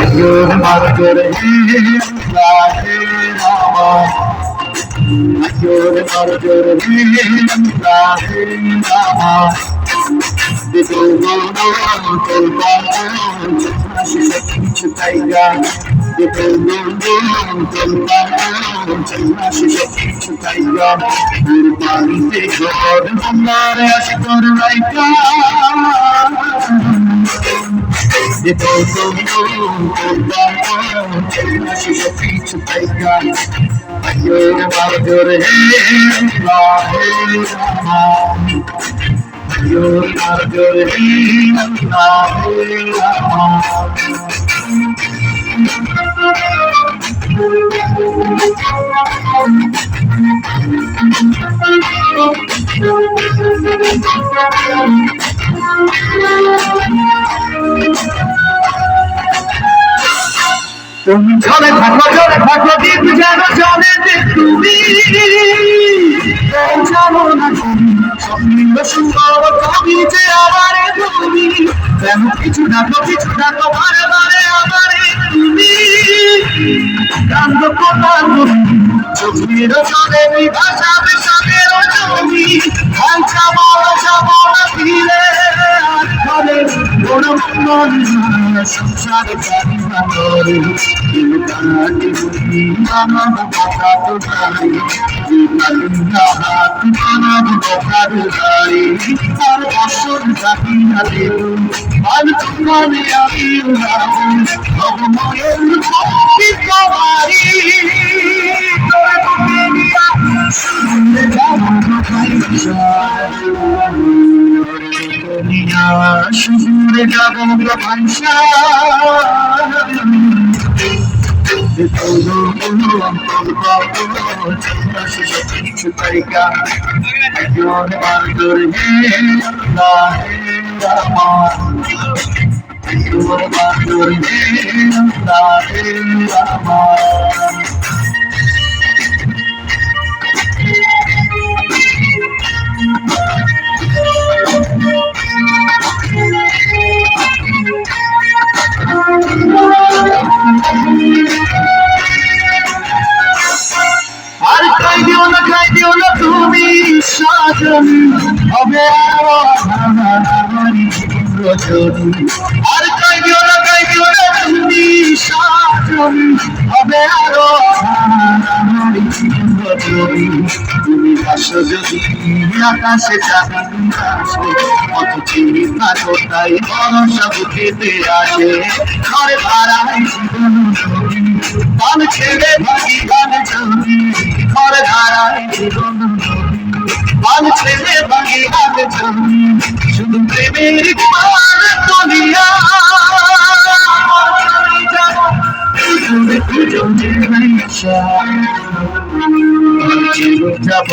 Ayur margur lahe rama, ayur margur lahe rama. Dipolo tolpa chutaiga, dipolo tolpa chutaiga. Urpani te god hamare ashkar raika. Dipolo tolpa chutaiga, ayur margur lahe rama. You're not good তুমি ঝরে থাকো দিন যেন চলে যে তুমি জানো না তুমি স্বপ্নিল সুন্দর কবি যে আমারে তুমি কেন কিছু ডাকো বারে বারে আমারে তুমি কান্দ কোথাও চোখের চলে ভাষাবে সাদের জমি হালকা যাবো না ফিরে করে বড় মন সংসার জানি না করে কানাটি বুঝি আমার কথা তো জানি জীবনা হাত মানব কথার গাড়ি আর অসল জাতি না দেব আর তোমারে আমি উড়াবো ভগবানের ভক্তি কমারি তোর বুকেরিয়া শুনে যাবো শুনে যাবো ভাষা chutaiga, ayur margur lahe rama, ayur margur lahe rama. আর খাই দিও না তুমি সাজনি হবে আরো আমারি রজনী আর খাই দিও না তুমি সাজনি হবে আরো আমারি রজনী তুমি আসো যদি আকাশে চাঁদ আসে কত চিন্তা কোথায় ভরসা বুকেতে আসে ঘরে ভাড়ায় জীবন গান ছেড়ে ভাগি গান চলি ঘরে ধারায় জীবন গান ছেড়ে ভাগি গান চলি শুধু প্রেমের পার তলিয়া যাব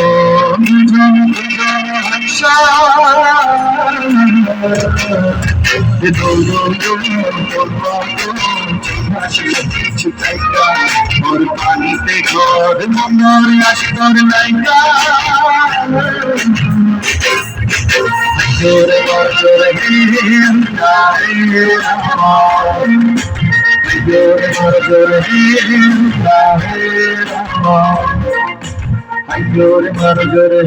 और पानी पे घर ममर ashkar laika jore jore jore jore